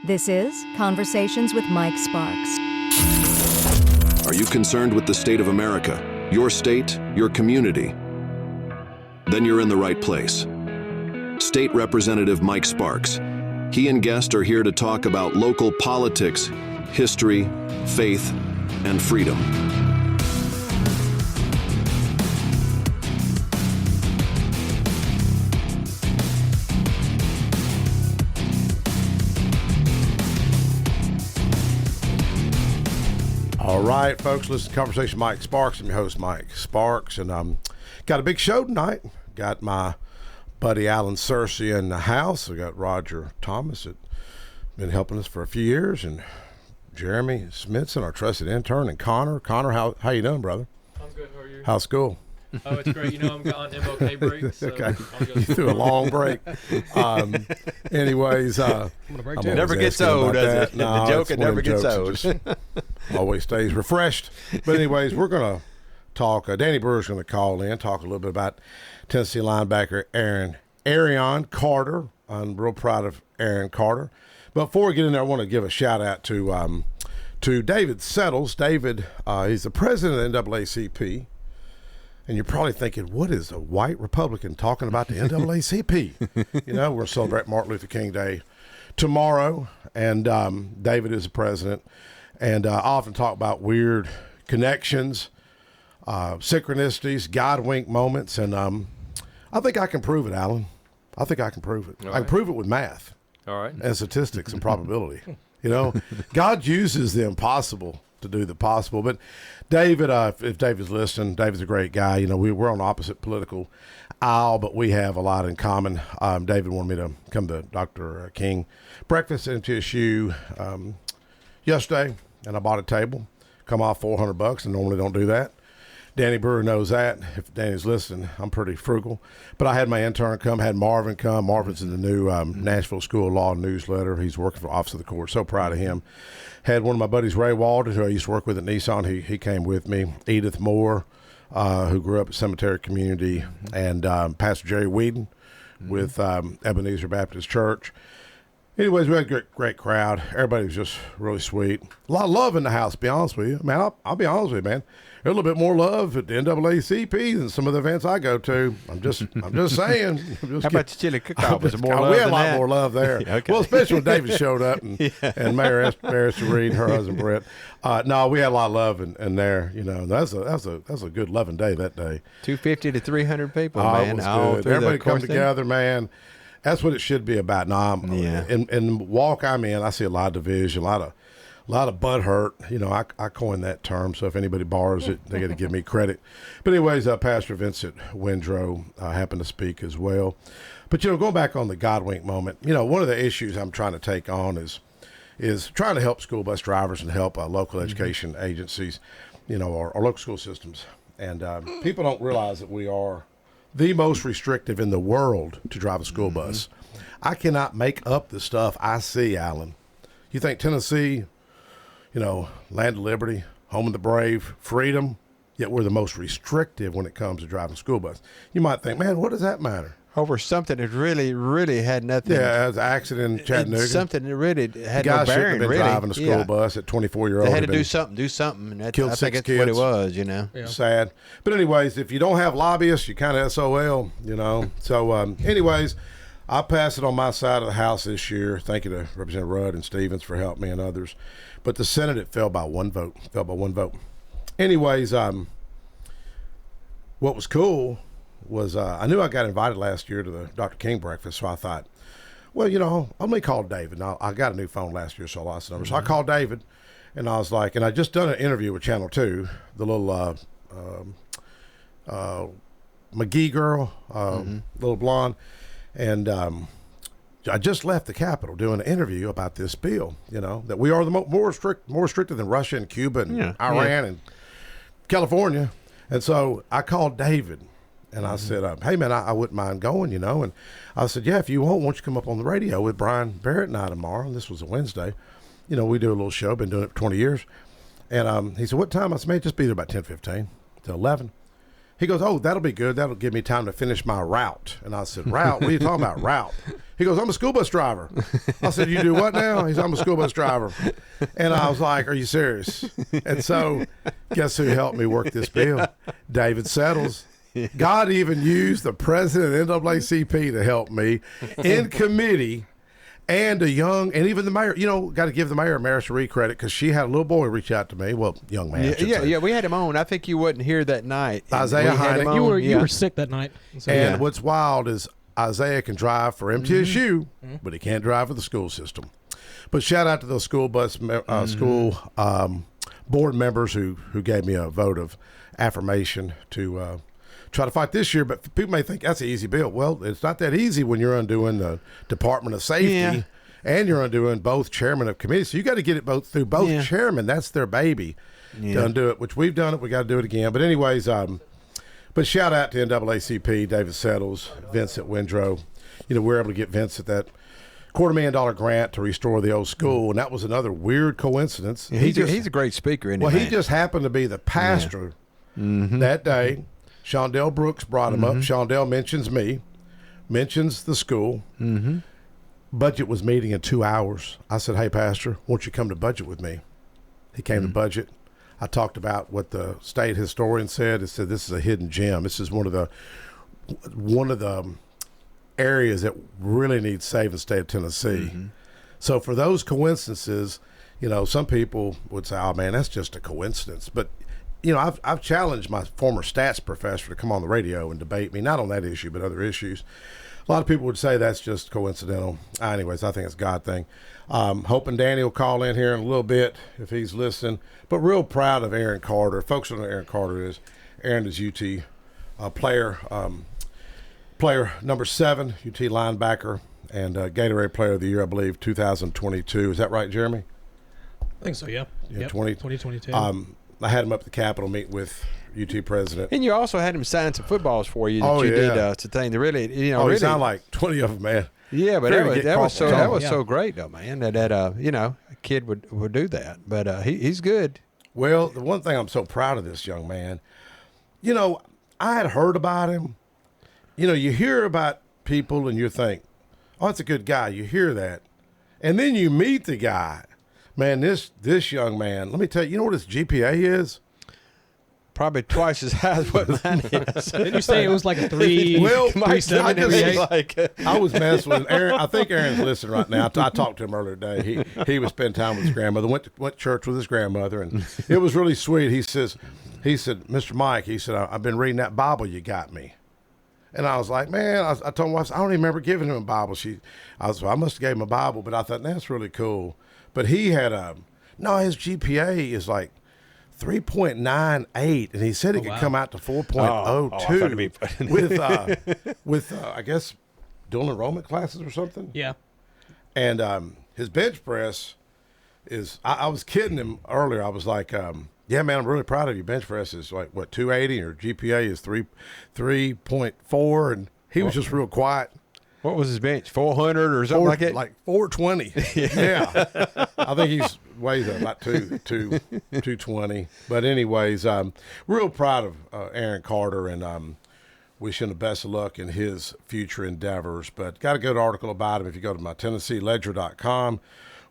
This is Conversations with Mike Sparks. Are you concerned with the state of America, your state, your community? Then you're in the right place. State Representative Mike Sparks. He and guests are here to talk about local politics, history, faith, and freedom. All right, folks, listen to Conversation Mike Sparks. I'm your host, Mike Sparks, and got a big show tonight. Got my buddy Alan Searcy in the house. We got Roger Thomas that been helping us for a few years, and Jeremy Smithson, our trusted intern, and Connor. Connor, how you doing, brother? I'm good. How are you? How's school? Oh, it's great. You know, I'm on MLK break. So Okay, you threw a long break. Anyways, never gets old, does it? No, the joke, it never gets old. Just always stays refreshed. But anyways, we're going to talk. Danny Brewer's going to call in, talk a little bit about Tennessee linebacker Arion Carter. I'm real proud of Aaron Carter. But before we get in there, I want to give a shout out to David Settles. David, he's the president of the NAACP. And you're probably thinking, what is a white Republican talking about the NAACP? You know, we're celebrating Martin Luther King Day tomorrow, and David is the president. And I often talk about weird connections, synchronicities, God wink moments, and I think I can prove it, Alan. I think I can prove it. All I can right. prove it with math. All right. And statistics and probability. You know, God uses the impossible to do the possible. But David, if David's listening, David's a great guy. You know, we're on opposite political aisle, but we have a lot in common. David wanted me to come to Dr. King breakfast at MTSU yesterday, and I bought a table. Come off $400. I normally don't do that. Danny Brewer knows that. If Danny's listening, I'm pretty frugal. But I had my intern come, had Marvin come. Marvin's in the new Nashville School of Law newsletter. He's working for Office of the Court. So proud of him. Had one of my buddies, Ray Walden, who I used to work with at Nissan. He came with me. Edith Moore, who grew up at Cemetery Community, and Pastor Jerry Whedon with Ebenezer Baptist Church. Anyways, we had a great crowd. Everybody was just really sweet. A lot of love in the house, to be honest with you. Man, I'll be honest with you, man. There's a little bit more love at the NAACP than some of the events I go to. I'm just saying. How about the chili cook-off? Was there more love We had a than lot that? more love there. Okay. Well, especially when David showed up and Mayor Esther Reed, her husband Brett. No, we had a lot of love in there. You know, that's a good loving day that day. 250 to 300 people, Oh, man. it was All good. through the Everybody come course thing. together, man. That's what it should be about. Now, Yeah. in the walk I'm in, I see a lot of division, a lot of butt hurt. You know, I coined that term, so if anybody borrows it, they got to give me credit. But anyways, Pastor Vincent Windrow happened to speak as well. But, you know, going back on the God wink moment, you know, one of the issues I'm trying to take on is trying to help school bus drivers and help local education agencies, you know, our local school systems. And people don't realize that we are the most restrictive in the world to drive a school bus. I cannot make up the stuff I see, Alan. You think Tennessee, you know, land of liberty, home of the brave, freedom, yet we're the most restrictive when it comes to driving a school bus. You might think, man, what does that matter? Over something that really, really had nothing. Yeah, it was an accident in Chattanooga. It's something that really had Guy no shouldn't bearing, have been really. driving a school bus at 24-year-old. They had to do something. And Killed I think 6 that's what it kids. was, you know. Yeah. Sad. But anyways, if you don't have lobbyists, you kind of SOL, you know. So anyways, I passed it on my side of the House this year. Thank you to Representative Rudd and Stevens for helping me and others. But the Senate, it fell by one vote. Anyways, what was cool was I knew I got invited last year to the Dr. King breakfast, so I thought, well, you know, let me call David. Now, I got a new phone last year, so I lost the number. So I called David, and I was like, and I just done an interview with Channel 2, the little McGee girl, little blonde, and I just left the Capitol doing an interview about this bill, you know, that we are the more restricted than Russia and Cuba and Iran and California. And so I called David, and I said, hey, man, I wouldn't mind going, you know. And I said, yeah, if you want, why don't you come up on the radio with Brian Barrett and I tomorrow? And this was a Wednesday. You know, we do a little show, been doing it for 20 years. And he said, what time? I said, man, just be there about 10:15 to 11. He goes, oh, that'll be good. That'll give me time to finish my route. And I said, route? What are you talking about, route? He goes, I'm a school bus driver. I said, you do what now? He said, I'm a school bus driver. And I was like, are you serious? And so guess who helped me work this bill? David Settles. God even used the president of NAACP to help me in committee. And and even the mayor, got to give the mayor, Mayor Cherie, credit because she had a little boy reach out to me. Well, young man. Yeah, we had him on. I think you wasn't here that night. Isaiah We had him Heineck. on, You were sick that night. So, And what's wild is Isaiah can drive for MTSU, but he can't drive for the school system. But shout out to those school board members who gave me a vote of affirmation to try to fight this year. But people may think that's an easy bill. Well, it's not that easy when you're undoing the Department of Safety and you're undoing both chairmen of committees. So you got to get it through both chairmen. That's their baby to undo it, which we've done it. We got to do it again. But anyways, but shout out to NAACP, David Settles, Vincent Windrow. We were able to get Vincent that $250,000 grant to restore the old school, and that was another weird coincidence. He's a great speaker, isn't he? Well, he just happened to be the pastor that day. Shondell Brooks brought him up. Shondell mentions me, mentions the school. Budget was meeting in 2 hours. I said, hey, Pastor, won't you come to budget with me? He came to budget. I talked about what the state historian said. It said this is a hidden gem. This is one of the areas that really needs saved in the state of Tennessee. So for those coincidences, some people would say, oh, man, that's just a coincidence. But I've challenged my former stats professor to come on the radio and debate me, not on that issue, but other issues. A lot of people would say that's just coincidental. Anyways, I think it's a God thing. Hoping Danny will call in here in a little bit if he's listening. But real proud of Aaron Carter. Folks don't know who Aaron Carter is. Aaron is UT player number 7, UT linebacker, and Gatorade Player of the Year, I believe, 2022. Is that right, Jeremy? I think so, yeah. Yeah, 2022. I had him up at the Capitol meet with UT president. And you also had him sign some footballs for you. Oh, that you yeah. did to thing. They really, He really signed like 20 of them, man. Yeah, but Fair to that was get so great though, man. That a kid would do that. But he's good. Well, the one thing I'm so proud of this young man, I had heard about him. You hear about people and you think, oh, that's a good guy. You hear that. And then you meet the guy. Man, this young man, let me tell you, you know what his GPA is? Probably twice as high as what mine is. Didn't you say it was like a 3? Well, 3.7? I was messing with Aaron. I think Aaron's listening right now. I talked to him earlier today. He was spending time with his grandmother. Went to church with his grandmother, and it was really sweet. He said, Mr. Mike, he said, I've been reading that Bible you got me. And I was like, man, I told him, I don't even remember giving him a Bible. I must have gave him a Bible, but I thought, that's really cool. But he had his GPA is like 3.98, and he said he could come out to 4.02 with I guess dual enrollment classes or something. Yeah. And his bench press is I was kidding him earlier. I was like, yeah, man, I'm really proud of you. Bench press is like, 280, or GPA is 3.4, and he was just real quiet. What was his bench? 400 or something like that? Like 420. Yeah. I think he's weighs about 220. But anyways, real proud of Aaron Carter, and wish him the best of luck in his future endeavors. But got a good article about him if you go to my TennesseeLedger.com.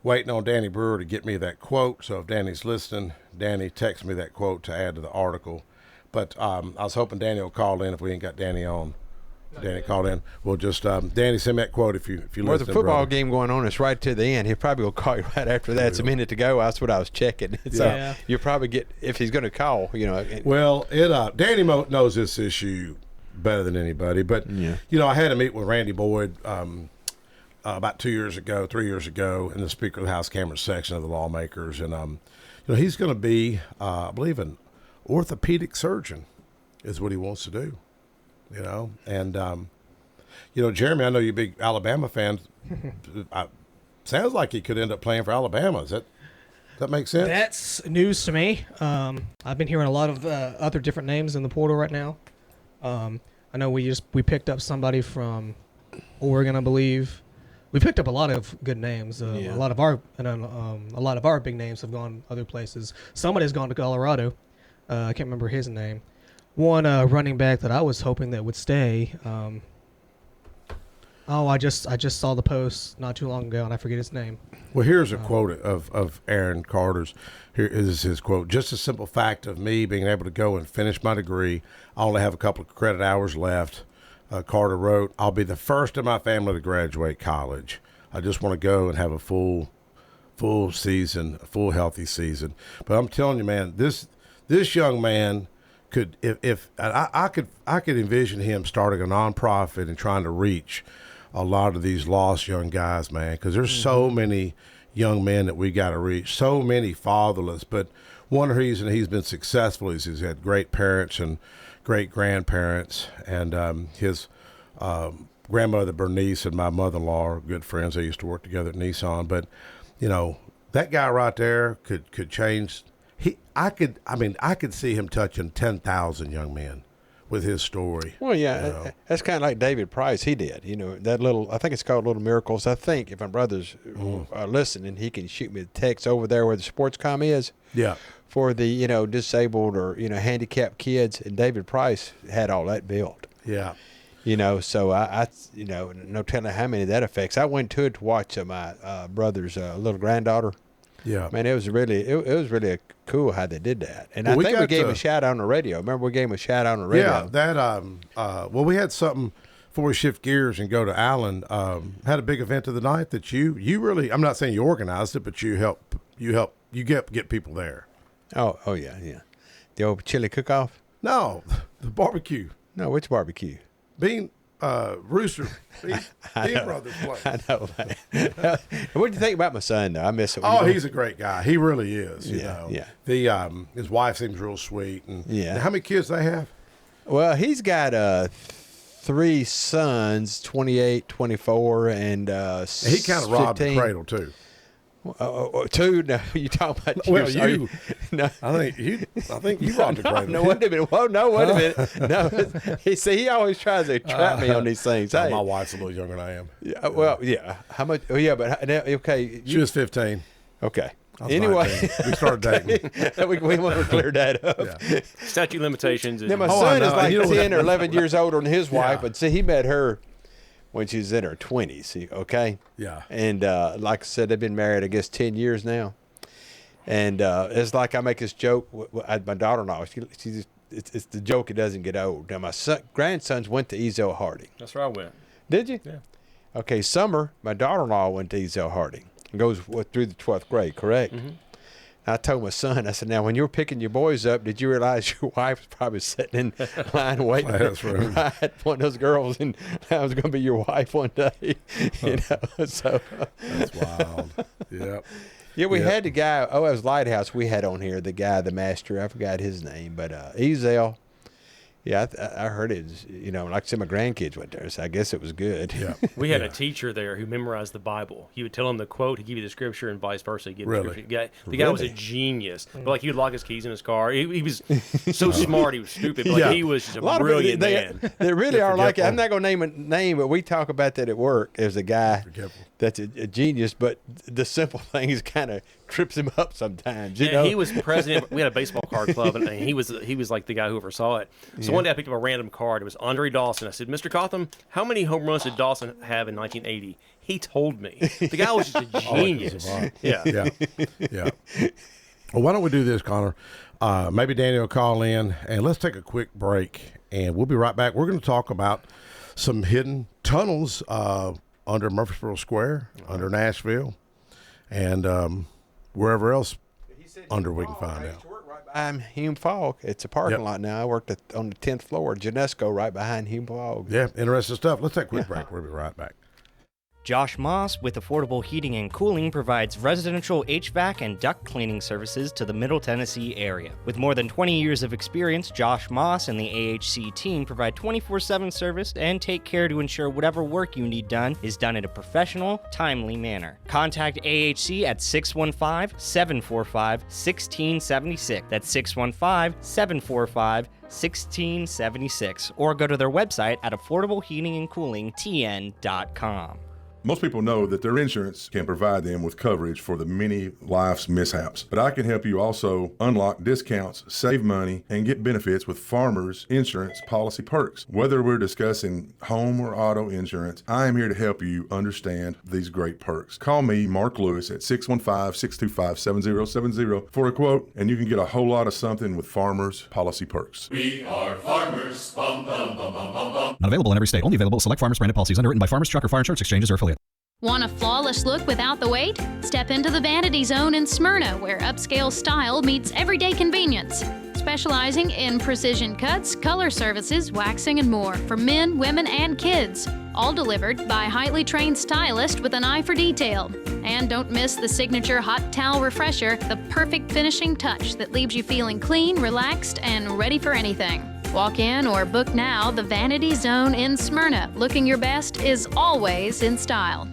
Waiting on Danny Brewer to get me that quote. So if Danny's listening, Danny text me that quote to add to the article. But I was hoping Danny will call in if we ain't got Danny on. Danny called in. We'll just Danny, send me that quote if you listen. Well, the football game going on is right to the end. He probably will call you right after that. It's a minute to go. That's what I was checking. So you'll probably get, if he's going to call, Well, Danny knows this issue better than anybody. But I had a meet with Randy Boyd about 3 years ago in the Speaker of the House Cameron section of the lawmakers, and he's going to be, I believe, an orthopedic surgeon is what he wants to do. And Jeremy, I know you're a big Alabama fan. Sounds like he could end up playing for Alabama. Does that make sense? That's news to me. I've been hearing a lot of other different names in the portal right now. I know we picked up somebody from Oregon, I believe. We picked up a lot of good names. A lot of our big names have gone other places. Somebody's gone to Colorado. I can't remember his name. one running back that I was hoping that would stay. I just saw the post not too long ago, and I forget his name. Well, here's a quote of Aaron Carter's. Here is his quote. Just a simple fact of me being able to go and finish my degree. I only have a couple of credit hours left. Carter wrote, I'll be the first in my family to graduate college. I just want to go and have a full season, a full healthy season. But I'm telling you, man, this young man could, if I could envision him starting a nonprofit and trying to reach a lot of these lost young guys, man, because there's so many young men that we got to reach, so many fatherless. But one reason he's been successful is he's had great parents and great grandparents, and his grandmother Bernice and my mother-in-law are good friends. They used to work together at Nissan. But you know, that guy right there could change. I could see him touching 10,000 young men with his story. Well, yeah, you know. that's kind of like David Price. He did, you know, that little. I think it's called Little Miracles. I think if my brothers are listening, he can shoot me a text over there where the sports com is. Yeah. For the disabled or handicapped kids, and David Price had all that built. Yeah. So I no telling how many that affects. I went to it to watch my brother's little granddaughter. Yeah. Man, it was really cool how they did that. And Well, I think we gave him a shout out on the radio. Remember, we gave him a shout out on the radio. Yeah, that well, we had something before we shift gears and go to Allen. Had a big event of the night that you really. I'm not saying you organized it, but you get people there. Oh yeah. The old chili cook-off. No, the barbecue. No, which barbecue? Rooster Bean Brothers place. I know. What do you think about my son, though? I miss it. Oh, he's a great guy. He really is. You know. Yeah. The his wife seems real sweet. And Yeah. how many kids they have? Well, he's got 3 sons, 28, 24, and He kind of robbed the 15. cradle too. 2? No, you talking about Well, you? No. I think you robbed the cradle. No, wait a minute. Whoa, no, wait a minute. No, he always tries to trap me on these things. Oh, Hey. my wife's a little younger than I am. Yeah, well, yeah. How much? Oh, yeah, but okay. She was 15. Okay. I was Anyway, 19. We started dating. we want to clear that up. Yeah. Statute limitations. Now, my Oh, I son is know. like You know what- 10 or 11 years older than his wife, Yeah. but see, he met her when she was in her 20s, okay? Yeah. And like I said, they've been married, I guess, 10 years now. And it's like I make this joke. My daughter-in-law, it's the joke, it doesn't get old. Now, my grandsons went to Ezell Harding. That's where I went. Did you? Yeah. Okay, Summer, my daughter-in-law went to Ezell Harding. Goes through the 12th grade, correct? Mm-hmm. I told my son, I said, now, when you were picking your boys up, did you realize your wife was probably sitting in line waiting Classroom. to ride one of those girls, and that was going to be your wife one day? So. That's wild. Yep. Yeah, we Yep. had the guy, it was Lighthouse we had on here, the master, I forgot his name, but Ezell. Yeah, I heard it. Like I said, my grandkids went there, so I guess it was good. Yeah. We had Yeah. a teacher there who mememorized the Bible. He would tell him the quote, he'd give you the scripture, and vice versa. He'd give Really? the scripture. The guy was a Really? genius. But like he would lock his keys in his car. He was so smart. He was stupid. But like Yeah. he was just a lot brilliant of man. people, they really are like it. forgetful. I'm not going to name a name, but we talk about that at work. There's a guy Forgetful. that's a genius, but the simple things kind of trips him up sometimes. Yeah, he was president. We had a baseball card club, and he was like the guy who oversaw it. So one day I picked up a random card. It was Andre Dawson. I said, "Mr. Cotham, how many home runs did Dawson have in 1980?" He told me. The guy was just a genius. Yeah. Yeah. Yeah. Well, why don't we do this, Connor? Maybe Daniel will call in, and let's take a quick break, and we'll be right back. We're going to talk about some hidden tunnels under Murfreesboro Square, under Nashville, and wherever else under we can find out. I'm Hume Fogg. It's a parking Yep. lot now. I worked on the 10th floor, Genesco, right behind Hume Fogg. Yeah, interesting stuff. Let's take a quick break. We'll be right back. Josh Moss with Affordable Heating and Cooling provides residential HVAC and duct cleaning services to the Middle Tennessee area. With more than 20 years of experience, Josh Moss and the AHC team provide 24/7 service and take care to ensure whatever work you need done is done in a professional, timely manner. Contact AHC at 615-745-1676. That's 615-745-1676. Or go to their website at affordableheatingandcoolingtn.com. Most people know that their insurance can provide them with coverage for the many life's mishaps. But I can help you also unlock discounts, save money, and get benefits with Farmers Insurance policy perks. Whether we're discussing home or auto insurance, I am here to help you understand these great perks. Call me, Mark Lewis, at 615-625-7070 for a quote, and you can get a whole lot of something with Farmers policy perks. We are Farmers. Bum, bum, bum, bum, bum, bum. Not available in every state. Only available select Farmers branded policies underwritten by Farmers Truck or Fire Insurance Exchanges or affiliate. Want a flawless look without the wait? Step into the Vanity Zone in Smyrna, where upscale style meets everyday convenience. Specializing in precision cuts, color services, waxing, and more for men, women, and kids. All delivered by highly trained stylists with an eye for detail. And don't miss the signature hot towel refresher, the perfect finishing touch that leaves you feeling clean, relaxed, and ready for anything. Walk in or book now. The Vanity Zone in Smyrna. Looking your best is always in style.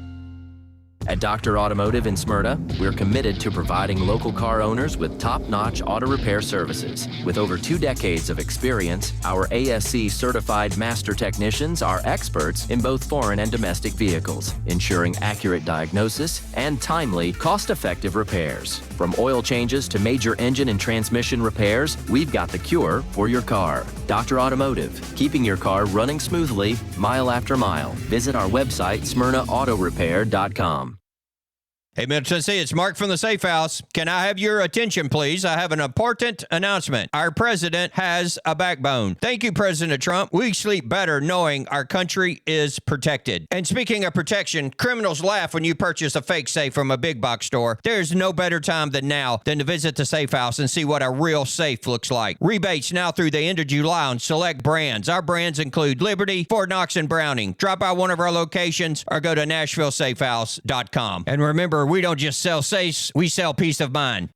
At Dr. Automotive in Smyrna, we're committed to providing local car owners with top-notch auto repair services. With over 2 decades of experience, our ASC certified master technicians are experts in both foreign and domestic vehicles, ensuring accurate diagnosis and timely, cost-effective repairs. From oil changes to major engine and transmission repairs, we've got the cure for your car. Dr. Automotive, keeping your car running smoothly, mile after mile. Visit our website, smyrnaautorepair.com. Hey, Middle Tennessee, it's Mark from the Safe House. Can I have your attention, please? I have an important announcement. Our president has a backbone. Thank you, President Trump. We sleep better knowing our country is protected. And speaking of protection, criminals laugh when you purchase a fake safe from a big box store. There's no better time than now than to visit the Safe House and see what a real safe looks like. Rebates now through the end of July on select brands. Our brands include Liberty, Fort Knox, and Browning. Drop by one of our locations or go to NashvilleSafeHouse.com. And remember, we don't just sell safes, we sell peace of mind.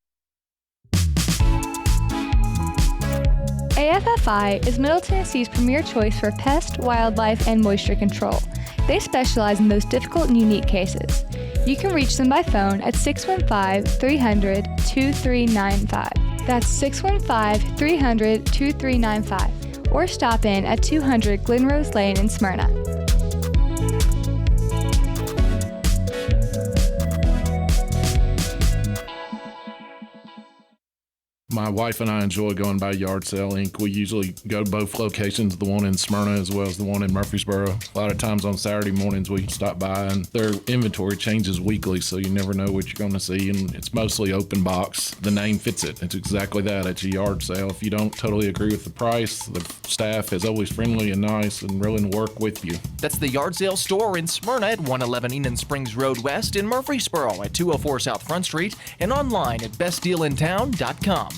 AFFI is Middle Tennessee's premier choice for pest, wildlife, and moisture control. They specialize in those difficult and unique cases. You can reach them by phone at 615-300-2395. That's 615-300-2395. Or stop in at 200 Glenrose Lane in Smyrna. My wife and I enjoy going by Yard Sale Inc. We usually go to both locations, the one in Smyrna as well as the one in Murfreesboro. A lot of times on Saturday mornings we stop by, and their inventory changes weekly, so you never know what you're going to see, and it's mostly open box. The name fits it. It's exactly that. It's a yard sale. If you don't totally agree with the price, the staff is always friendly and nice and willing to work with you. That's the Yard Sale store in Smyrna at 111 Enon Springs Road West, in Murfreesboro at 204 South Front Street, and online at bestdealintown.com.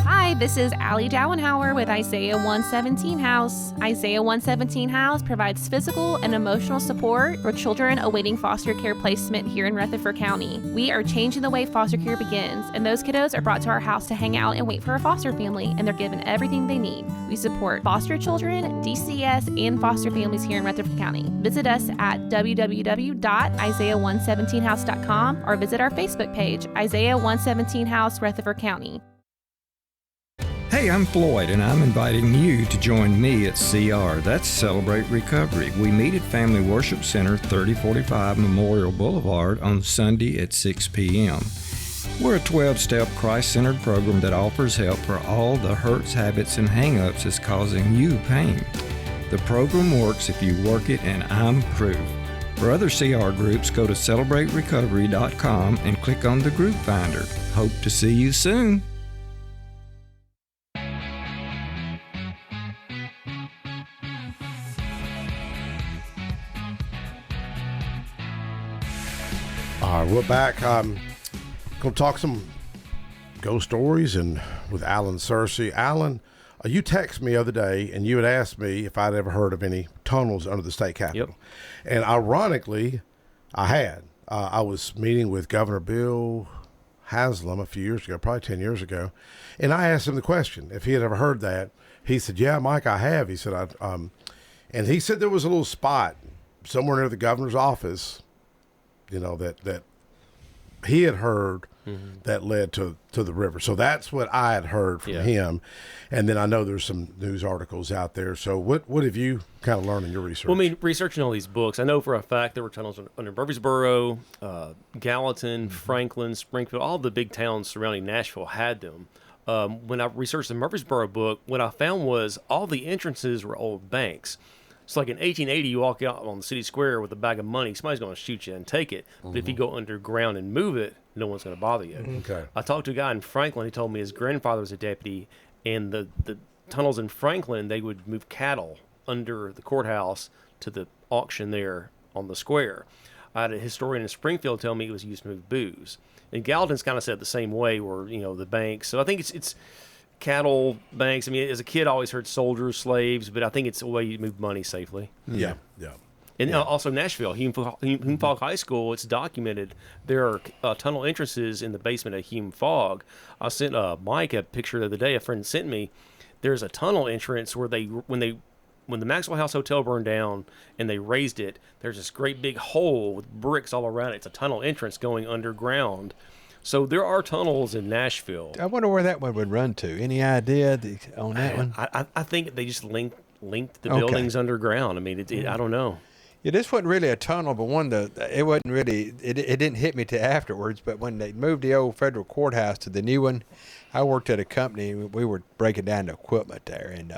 Hi, this is Allie Dowenhauer with Isaiah 117 House. Isaiah 117 House provides physical and emotional support for children awaiting foster care placement here in Rutherford County. We are changing the way foster care begins, and those kiddos are brought to our house to hang out and wait for a foster family, and they're given everything they need. We support foster children, DCS, and foster families here in Rutherford County. Visit us at www.isaiah117house.com or visit our Facebook page, Isaiah 117 House, Rutherford County. Hey, I'm Floyd, and I'm inviting you to join me at CR. That's Celebrate Recovery. We meet at Family Worship Center, 3045 Memorial Boulevard on Sunday at 6 p.m. We're a 12-step Christ-centered program that offers help for all the hurts, habits, and hang-ups that's causing you pain. The program works if you work it, and I'm proof. For other CR groups, go to CelebrateRecovery.com and click on the group finder. Hope to see you soon. All right, we're back. Going to talk some ghost stories and with Alan Searcy. Alan, you texted me the other day, and you had asked me if I'd ever heard of any tunnels under the state capitol. Yep. And ironically, I had. I was meeting with Governor Bill Haslam a few years ago, probably 10 years ago, and I asked him the question if he had ever heard that. He said, "Yeah, Mike, I have." He said, and he said there was a little spot somewhere near the governor's office, you know, that he had heard that led to the river. So that's what I had heard from him. And then I know there's some news articles out there. So what have you kind of learned in your research? Well, I mean, researching all these books, I know for a fact there were tunnels under Murfreesboro, Gallatin, Franklin, Springfield, all the big towns surrounding Nashville had them. When I researched the Murfreesboro book, what I found was all the entrances were old banks. It's like in 1880, you walk out on the city square with a bag of money, somebody's going to shoot you and take it. But if you go underground and move it, no one's going to bother you. Okay. I talked to a guy in Franklin. He told me his grandfather was a deputy, and the tunnels in Franklin, they would move cattle under the courthouse to the auction there on the square. I had a historian in Springfield tell me it was used to move booze. And Gallatin's kind of said the same way, where, you know, the banks. So I think it's cattle banks. I mean, as a kid, I always heard soldiers, slaves, but I think it's a way you move money safely. Yeah. And also Nashville, Hume Fogg High School, it's documented there are tunnel entrances in the basement of Hume Fogg. I sent Mike a picture the other day, a friend sent me. There's a tunnel entrance where when the Maxwell House Hotel burned down and they raised it, there's this great big hole with bricks all around it. It's a tunnel entrance going underground. So there are tunnels in Nashville. I wonder where that one would run to. Any idea on that one? I think they just linked the buildings underground. I mean, I don't know. Yeah, this wasn't really a tunnel, but it wasn't really. It didn't hit me till afterwards. But when they moved the old federal courthouse to the new one, I worked at a company. We were breaking down the equipment there, and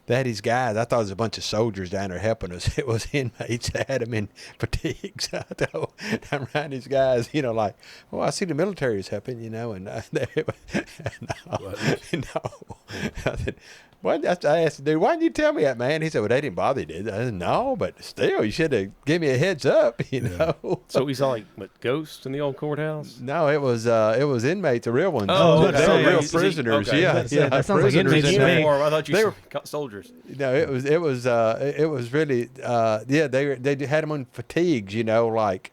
they had these guys. I thought it was a bunch of soldiers down there helping us. It was inmates that had them in fatigues. I thought, I'm around these guys, you know, like, oh, I see the military is helping, you know, and no. I said, I asked the dude, why didn't you tell me that, man? He said, well, they didn't bother you, did they? I said, no, but still, you should have given me a heads up, you know. So we saw like ghosts in the old courthouse? No, it was inmates, the real ones. Oh, they were real prisoners. Okay. Yeah, that sounds like inmates to me. I thought you were soldiers. No, it was really they had them on fatigues, you know, like,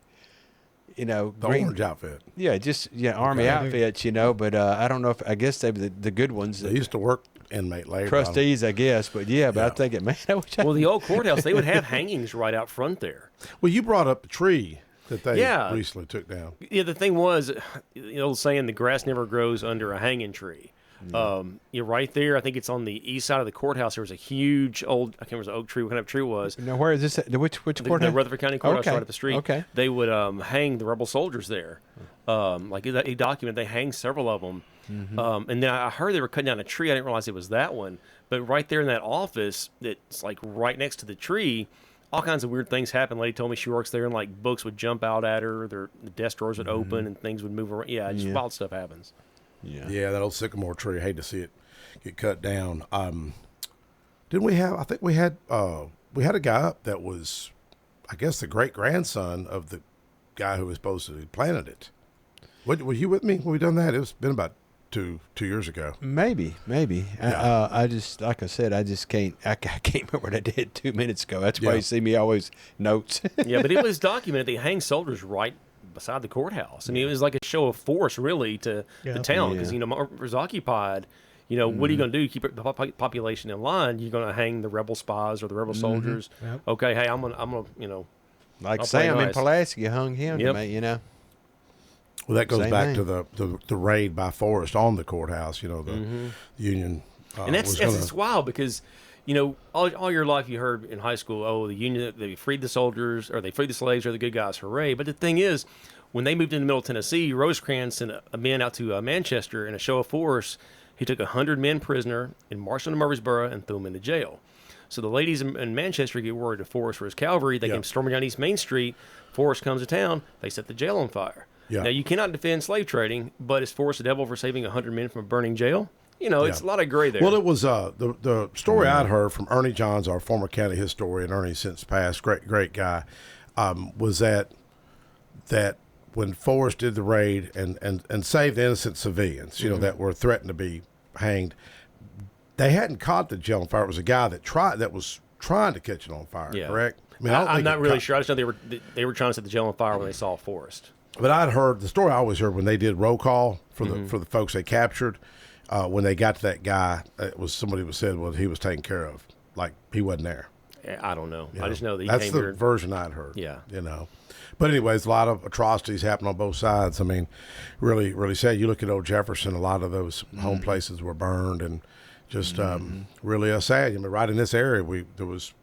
you know, the orange outfit. Yeah, just army outfits, you know. But I don't know if I guess they were the good ones. They used to work inmate labor. Trustees, I guess. But I think it, man. Well, the old courthouse, they would have hangings right out front there. Well, you brought up the tree that they recently took down. Yeah, the thing was, the old saying, the grass never grows under a hanging tree. You're right there. I think it's on the east side of the courthouse. There was a huge old, I can't remember the oak tree, what kind of tree it was. Now, where is this? Which courthouse? The Rutherford County Courthouse right up the street. Okay. They would hang the rebel soldiers there. Like he documented, they hanged several of them. And then I heard they were cutting down a tree. I didn't realize it was that one. But right there in that office, it's like right next to the tree, all kinds of weird things happen. Lady told me she works there, and like books would jump out at her. The desk drawers would open, and things would move around. Yeah, just wild stuff happens. Yeah, that old sycamore tree. I hate to see it get cut down. Didn't we have? I think we had a guy up that was, I guess, the great grandson of the guy who was supposed to have planted it. Were you with me when we done that? It's been about two years ago. Maybe. Yeah. I just, like I said, I can't remember what I did 2 minutes ago. That's why you see me always notes. Yeah, but it was documented. They hang soldiers right beside the courthouse. I mean, it was like a show of force, really, to the town because Murfreesboro was occupied. You know, what are you going to do? Keep the population in line? You're going to hang the rebel spies or the rebel soldiers? Yep. Okay, hey, I'm gonna, you know, like I'll Sam in Pulaski hung him. To me, you know. Well, that goes back to the raid by Forrest on the courthouse. You know, the Union. And that's wild because, you know, all your life you heard in high school, oh, the Union, they freed the soldiers, or they freed the slaves, or the good guys, hooray. But the thing is, when they moved into Middle Tennessee, Rosecrans sent a man out to Manchester in a show of force. He took 100 men prisoner and marched them to Murfreesboro and threw them into jail. So the ladies in Manchester get word to Forrest for his cavalry. They came storming down East Main Street. Forrest comes to town. They set the jail on fire. Yeah. Now, you cannot defend slave trading, but is Forrest the devil for saving 100 men from a burning jail? You know, it's a lot of gray there. Well, it was the story I'd heard from Ernie Johns, our former county historian. Ernie since passed, great guy, was that when Forrest did the raid and saved the innocent civilians, you know, that were threatened to be hanged, they hadn't caught the jail on fire. It was a guy that was trying to catch it on fire. Correct? I mean, I'm not really sure. I just know they were trying to set the jail on fire when they saw Forrest. But I'd heard the story. I always heard when they did roll call for the folks they captured. When they got to that guy, it was somebody was said, well, he was taken care of, like he wasn't there. I don't know. You I just know that he that's came the here. version I'd heard. Yeah. But anyways, a lot of atrocities happen on both sides. I mean, really, really sad. You look at Old Jefferson, a lot of those home places were burned, and just really sad. I mean, right in this area, there was,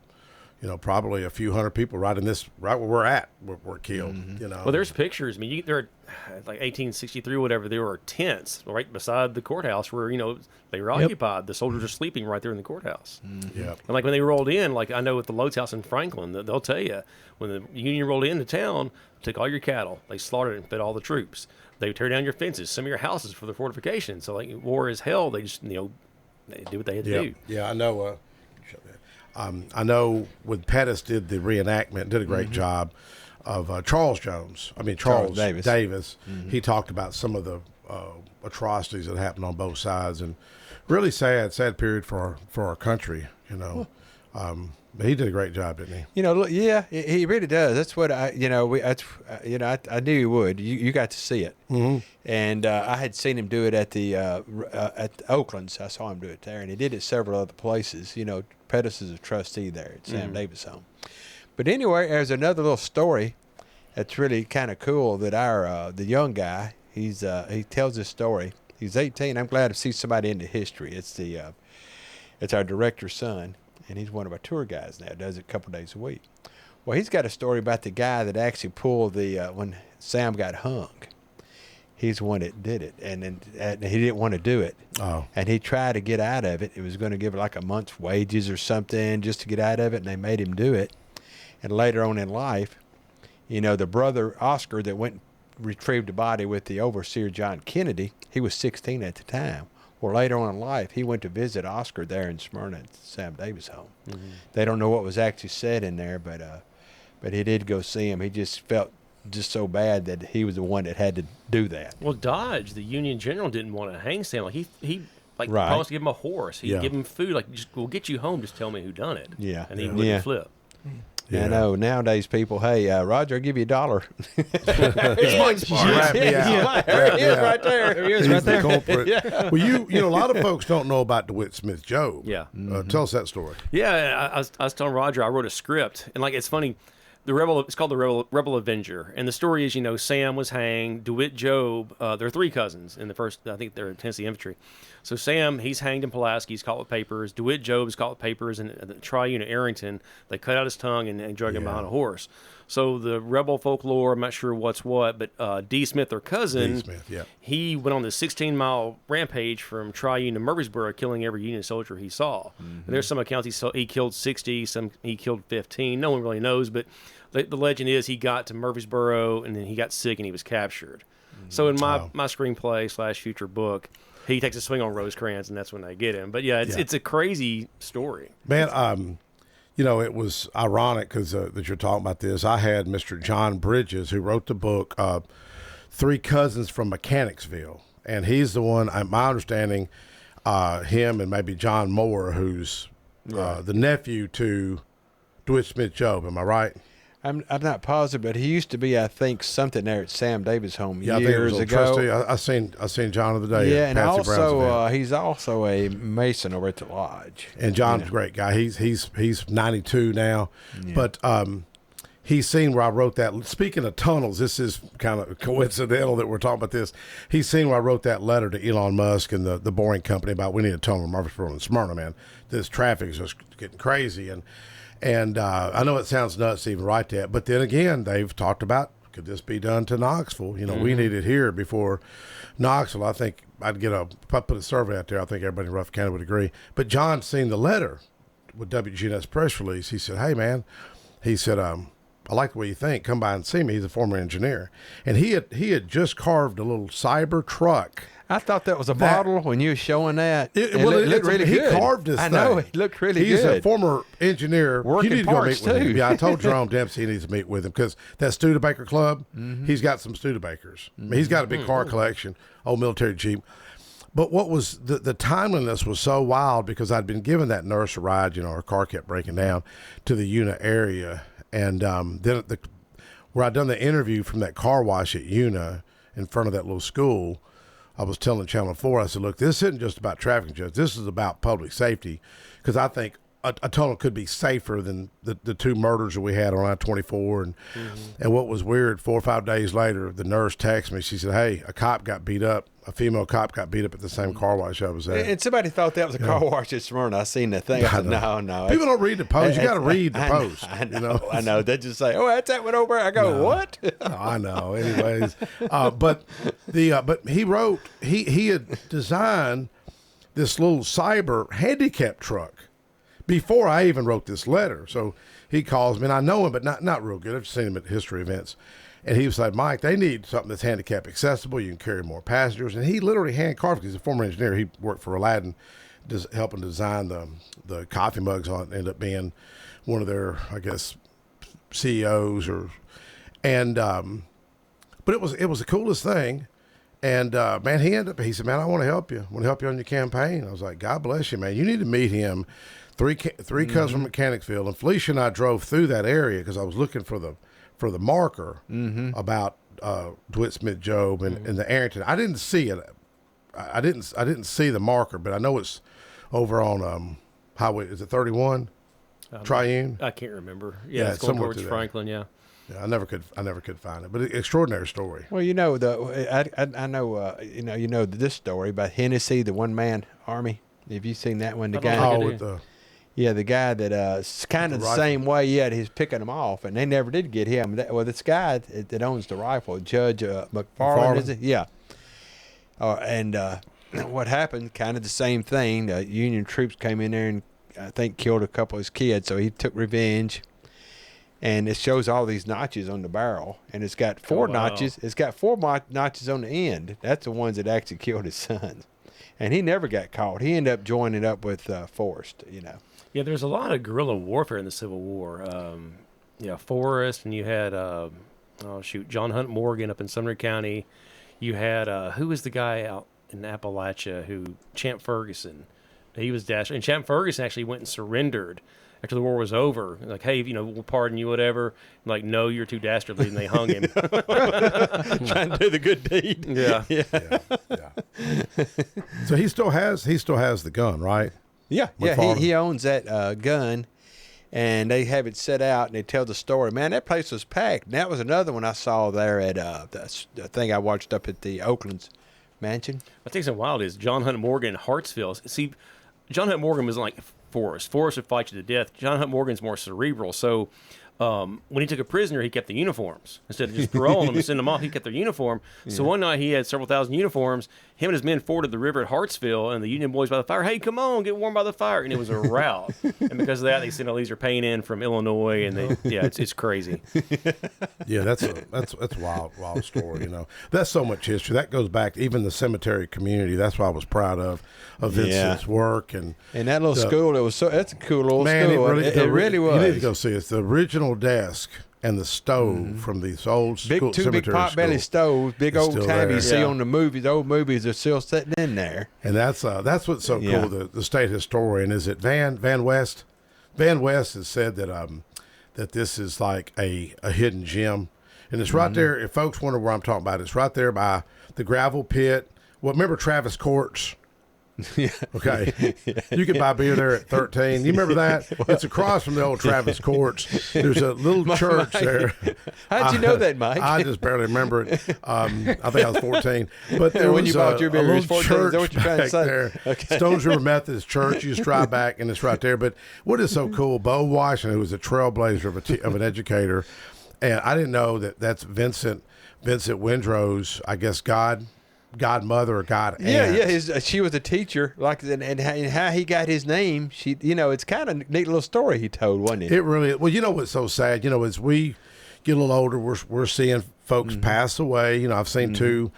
probably a few hundred people right where we're at were killed. Well, there's pictures. I mean, there, like 1863, whatever. There were tents right beside the courthouse where they were occupied. The soldiers are sleeping right there in the courthouse. Yeah. And like when they rolled in, like I know at the Lowe's House in Franklin, they'll tell you when the Union rolled into town, took all your cattle, they slaughtered and fed all the troops. They would tear down your fences, some of your houses for the fortification. So like war is hell. They just they do what they had to do. Yeah, I know. I know when Pettis did the reenactment, did a great job of Charles Jones. I mean Charles Davis. He talked about some of the atrocities that happened on both sides, and really sad period for our country. But he did a great job, didn't he? Yeah, he really does. That's what I knew he would. You got to see it, and I had seen him do it at Oakland's. I saw him do it there, and he did it several other places. Pettis is a trustee there at Sam Davis Home. But anyway, there's another little story that's really kind of cool that the young guy he tells this story. He's 18. I'm glad to see somebody into history. It's our director's son. And he's one of our tour guys now, does it a couple days a week. Well, he's got a story about the guy that actually pulled when Sam got hung. He's the one that did it, and he didn't want to do it. Oh. And he tried to get out of it. It was going to give like a month's wages or something just to get out of it, and they made him do it. And later on in life, the brother Oscar that went and retrieved the body with the overseer John Kennedy, he was 16 at the time. Well, later on in life, he went to visit Oscar there in Smyrna at Sam Davis Home. They don't know what was actually said in there, but he did go see him. He just felt just so bad that he was the one that had to do that. Well, Dodge, the Union general, didn't want to hang Sam. Like he promised to give him a horse. He'd give him food. Like, we'll get you home. Just tell me who done it. Yeah. And he wouldn't flip. Yeah. I know. Nowadays, people, hey, Roger, I'll give you $1. It's Mike Sparks. There he is right there. There he is right there. Well, a lot of folks don't know about DeWitt Smith Job. Yeah. Tell us that story. Yeah, I was telling Roger, I wrote a script, and it's funny. It's called the Rebel Avenger, and the story is, Sam was hanged. DeWitt Job, there are 3 cousins in the first. I think they're in Tennessee Infantry. So Sam, he's hanged in Pulaski. He's caught with papers. DeWitt Job is caught with papers, and the Tri-Unit Arrington, they cut out his tongue and drug him behind a horse. So the rebel folklore, I'm not sure what's what, but D. Smith, their cousin, he went on this 16-mile rampage from Tri-Unit to Murfreesboro, killing every Union soldier he saw. And there's some accounts he killed 60, some he killed 15. No one really knows, but the legend is he got to Murfreesboro, and then he got sick, and he was captured. So in my screenplay / future book, he takes a swing on Rosecrans, and that's when they get him. But it's a crazy story. Man, it was ironic because that you're talking about this. I had Mr. John Bridges, who wrote the book 3 Cousins from Mechanicsville, and he's the one. My understanding, him and maybe John Moore, who's the nephew to DeWitt Smith Job. Am I right? I'm not positive, but he used to be, I think, something there at Sam Davis Home years I think it was ago. Trustee. I seen John the other day. Yeah, and also he's also a Mason over at the lodge. And John's a great guy. He's 92 now, but he's seen where I wrote that. Speaking of tunnels, this is kind of coincidental that we're talking about this. He's seen where I wrote that letter to Elon Musk and the Boring Company about we need a tunnel in Murfreesboro and Smyrna. Man, this traffic is just getting crazy And I know it sounds nuts to even write that, but then again, they've talked about, could this be done to Knoxville? We need it here before Knoxville. I think if I put a survey out there, I think everybody in Ruff County would agree. But John's seen the letter with WGNS press release. He said, hey, man, I like the way you think. Come by and see me. He's a former engineer. And he had just carved a little Cyber truck. I thought that was a model when you were showing that. It looked really good. He carved this thing. I know, it looked really He's good. He's a former engineer. Working you need to parts, go meet with too. him. Yeah, I told Jerome Dempsey he needs to meet with him because that Studebaker Club, he's got some Studebakers. I mean, he's got a big car collection, old military Jeep. But what was the timeliness was so wild because I'd been given that nurse a ride, our car kept breaking down to the Una area. And then where I'd done the interview from that car wash at Una in front of that little school, I was telling Channel 4, I said, look, this isn't just about traffic judges. This is about public safety because I think a tunnel could be safer than the two murders that we had on I-24. And what was weird, 4 or 5 days later, the nurse texted me. She said, hey, a cop got beat up. A female cop got beat up at the same car wash I was at. And somebody thought that was a car wash this morning. I seen that thing. I said, no. People don't read the post. You got to read the post. I know. They just say, oh, that's that one over there. I go, what? I know. Anyways, but he had designed this little cyber handicap truck before I even wrote this letter. So he calls me, and I know him, but not real good. I've seen him at history events. And he was like, Mike, they need something that's handicap accessible. You can carry more passengers. And he literally hand-carved, he's a former engineer. He worked for Aladdin, helping design the coffee mugs on ended up being one of their, I guess, CEOs but it was the coolest thing. And man, he said, man, I want to help you. I want to help you on your campaign. I was like, God bless you, man. You need to meet him. Three comes from Mechanicsville, and Felicia and I drove through that area because I was looking for the marker about DeWitt Smith Job and the Arrington. I didn't see it. I didn't see the marker, but I know it's over on highway. Is it 31? Triune? I can't remember. Yeah, it's going towards Franklin. Yeah. Yeah, I never could find it, but extraordinary story. Well, I know you know this story about Hennessy, the one-man army. Have you seen that one? The guy that it's kind of the same way. Yeah, he's picking them off, and they never did get him. This guy that owns the rifle, Judge McFarland, is it? Yeah. And what happened? Kind of the same thing. The Union troops came in there and I think killed a couple of his kids, so he took revenge. And it shows all these notches on the barrel, and it's got four notches. It's got four notches on the end. That's the ones that actually killed his sons. And he never got caught. He ended up joining up with Forrest, Yeah, there's a lot of guerrilla warfare in the Civil War. Forrest, and you had, John Hunt Morgan up in Sumner County. You had, who was the guy out in Appalachia Champ Ferguson. He was dashed. And Champ Ferguson actually went and surrendered after the war was over. Like, hey, we'll pardon you, whatever. Like, no, you're too dastardly, and they hung him. Trying to do the good deed. Yeah. So he still has the gun, right? Yeah. He owns that gun, and they have it set out, and they tell the story. Man, that place was packed. And that was another one I saw there at the thing I watched up at the Oakland's mansion. I think something wild is John Hunt Morgan in Hartsville. See, John Hunt Morgan was like Forrest. Forrest would fight you to death. John Hunt Morgan's more cerebral. So when he took a prisoner, he kept the uniforms. Instead of just paroling them and sending them off, he kept their uniform. Yeah. So one night he had several thousand uniforms. Him and his men forded the river at Hartsville, and the Union boys by the fire, hey, come on, get warm by the fire. And it was a rout. And because of that, they sent a laser paint in from Illinois, and it's crazy. Yeah, that's a wild story, That's so much history. That goes back to even the cemetery community. That's why I was proud of Vincent's work. And that little school, that's a cool little school. It really was. You need to go see it. It's the original desk and the stove from these old two big potbelly stoves, big old time you see on the movies. Old movies are still sitting in there. And that's what's so cool. The state historian is it Van West. Van West has said that this is like a hidden gem, and it's right there. If folks wonder where I'm talking about, it's right there by the gravel pit. Well, remember Travis Courts? Yeah. Okay. You can buy beer there at 13. You remember that? It's across from the old Travis Courts. There's a little church there. How'd you know that, Mike? I just barely remember it. I think I was 14. But there when was you bought your beer, a little 14, church is that what you're trying back to say? there. Okay. Stones River Methodist Church. You just drive back, and it's right there. But what is so cool, Bo Washington, who was a trailblazer of an educator, and I didn't know that Vincent Windrow's, I guess, godmother or god aunt. Yeah. She was a teacher, and how he got his name. It's kind of a neat little story he told, wasn't it? It really. Well, what's so sad. As we get a little older, we're seeing folks pass away. I've seen two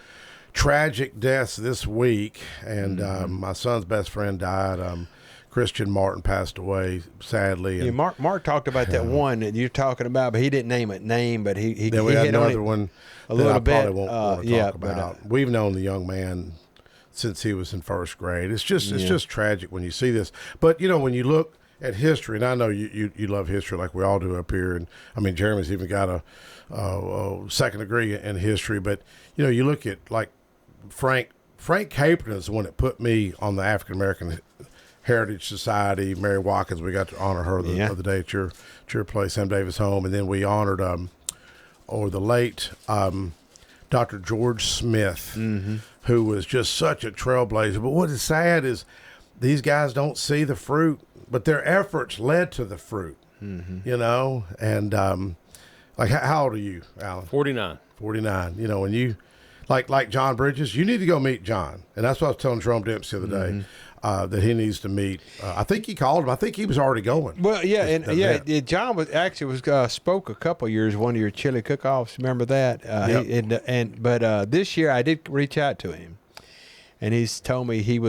tragic deaths this week, and my son's best friend died. Christian Martin passed away sadly. And, Mark talked about that one that you're talking about, but he didn't name it name. But he then we had hit another one a little bit. Probably won't want to talk about. We've known the young man since he was in first grade. It's just tragic when you see this. But when you look at history, and I know you love history like we all do up here, and I mean Jeremy's even got a second degree in history. But you look at like Frank Caperton is the one that put me on the African American Heritage Society, Mary Watkins. We got to honor her the other day at your place, Sam Davis home, and then we honored the late Dr. George Smith, who was just such a trailblazer. But what is sad is these guys don't see the fruit, but their efforts led to the fruit. You know, and like how old are you, Alan? 49. 49. You know, when you like John Bridges, you need to go meet John, and that's what I was telling Jerome Dempsey the other day. That he needs to meet. I think he called him. I think he was already going. Well, yeah, John was spoke a couple of years one of your chili cook-offs. Remember that? But this year I did reach out to him, and he's told me he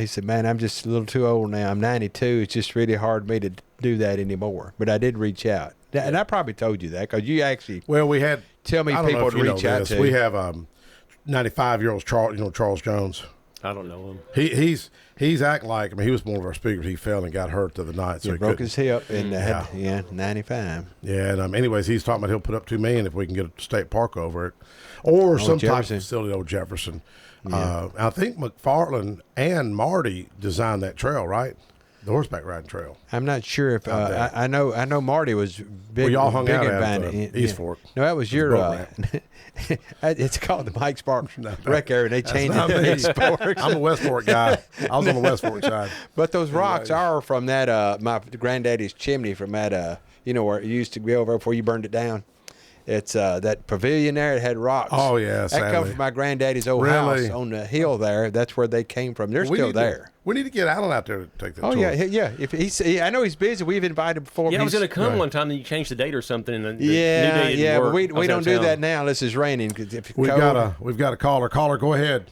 said, "Man, I'm just a little too old now. I'm 92. It's just really hard for me to do that anymore." But I did reach out, and I probably told you that because you actually we had tell me people to reach out to. We have 95-year-old Charles Jones. I don't know him. He's acting like, I mean, he was one of our speakers. He fell and got hurt the other night. So he broke his hip and had 95. Yeah, and anyways, he's talking about he'll put up $2 million if we can get a state park over it, or some type of facility at Old Jefferson. Yeah. I think McFarland and Marty designed that trail, right? The horseback riding trail. I'm not sure if I know Marty was big. Well, y'all hung big out at East Fork. No, that was your. It's called the Mike Sparks Rec Area. They changed it to East Fork. I'm a West Fork guy. I was on the West Fork side. But those rocks are from that my granddaddy's chimney from that where it used to be over before you burned it down. It's that pavilion there. It had rocks. Oh yeah, that comes from my granddaddy's old house on the hill there. That's where they came from. They're still there. We need to get Alan out there to take the tour. Oh yeah. If I know he's busy. We've invited him before. Yeah, I was going to come one time, and you changed the date or something. And the new day but we don't do that now unless it's raining. We've got a caller. Caller, go ahead.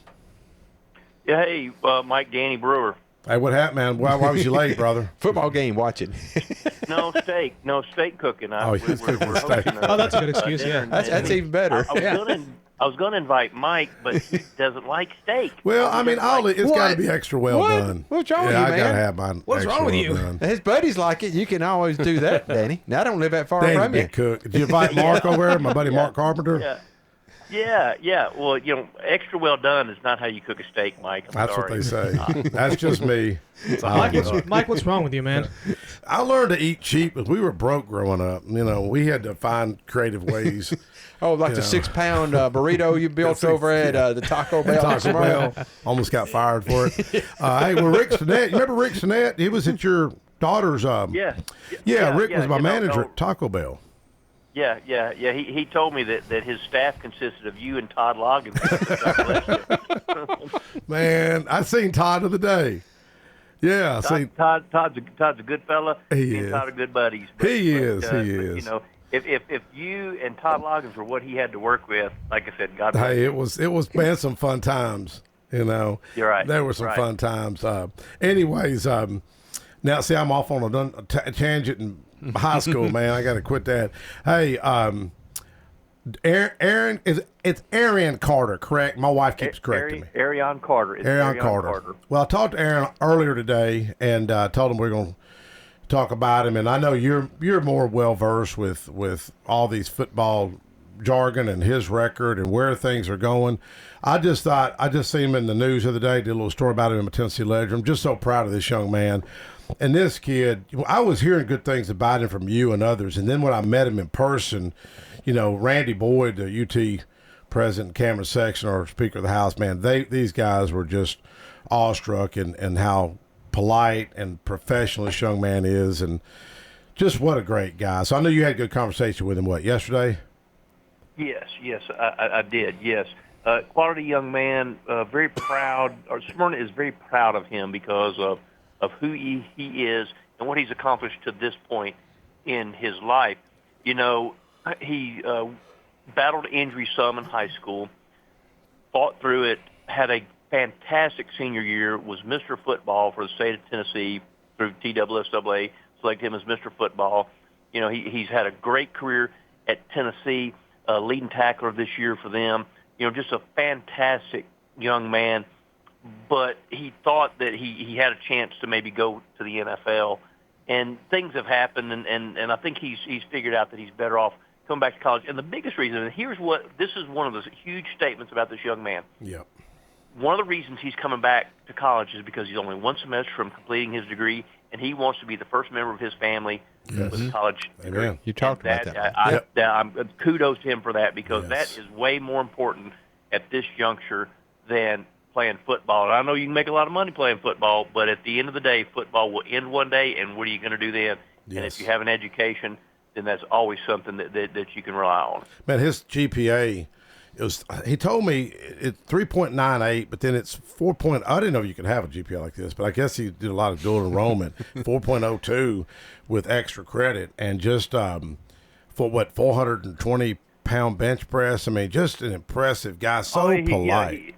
Yeah, hey, Mike, Danny Brewer. Hey, what happened, man? Why was you late, brother? Football game watching. No steak cooking. We're steak. That's a good excuse. Yeah, that's even better. I was going to invite Mike, but he doesn't like steak. Well, I mean, it's got to be extra well done. What's wrong with you, man? I got to have mine. What's wrong with you? His buddies like it. You can always do that, Danny. Now I don't live that far from you. Cook. Did you invite Mark over there? My buddy Mark Carpenter. Yeah. Well, extra well done is not how you cook a steak, Mike. That's what they say. That's just me. Mike, what's wrong with you, man? I learned to eat cheap because we were broke growing up. We had to find creative ways. Oh, like the 6-pound burrito you built over at the Taco Bell. Taco Bell. Almost got fired for it. Hey, Rick Stinnett. You remember Rick Stinnett? He was at your daughter's. Rick was my manager at Taco Bell. Yeah. He told me that his staff consisted of you and Todd Loggins. Man, I seen Todd the other day. Yeah, Todd's a good fella. He is. Todd are good buddies. He is. If you and Todd Loggins were what he had to work with, like I said, God bless. Hey, it was man, some fun times. You're right. There were some fun times. Anyways, now see, I'm off on a tangent in high school, man. I got to quit that. Hey, Aaron, it's Arian Carter, correct? My wife keeps correcting me. Arian Carter. Arian Carter. Well, I talked to Aaron earlier today and told him we're going to talk about him. And I know you're more well versed with all these football jargon and his record and where things are going. I just seen him in the news the other day. Did a little story about him in the Tennessee Ledger. I'm just so proud of this young man. And this kid, I was hearing good things about him from you and others. And then when I met him in person, Randy Boyd, the UT president, Cameron Sexton, Speaker of the House, man, these guys were just awestruck in how polite and professional this young man is, and just what a great guy. So I know you had a good conversation with him, yesterday? Yes, I did, yes. Quality young man, very proud. Smyrna is very proud of him because of who he is and what he's accomplished to this point in his life. He battled injury some in high school, fought through it, had a fantastic senior year, was Mr. Football for the state of Tennessee through TSSAA, selected him as Mr. Football. He's had a great career at Tennessee, leading tackler this year for them. Just a fantastic young man, but he thought that he had a chance to maybe go to the NFL, and things have happened, and I think he's figured out that he's better off coming back to college. And the biggest reason, and this is one of the huge statements about this young man. Yep. one of the reasons he's coming back to college is because he's only one semester from completing his degree, and he wants to be the first member of his family with a college degree. Amen. You talked about that. I'm kudos to him for that, because Yes. that is way more important at this juncture than playing football. And I know you can make a lot of money playing football, but at the end of the day, football will end one day, and what are you going to do then? And Yes. if you have an education, then that's always something that you can rely on. Man, his GPA, he told me it's 3.98, but then it's 4. I didn't know you could have a GPA like this, but I guess he did a lot of dual enrollment. 4.02 with extra credit, and just for 420-pound bench press. I mean, just an impressive guy. So polite.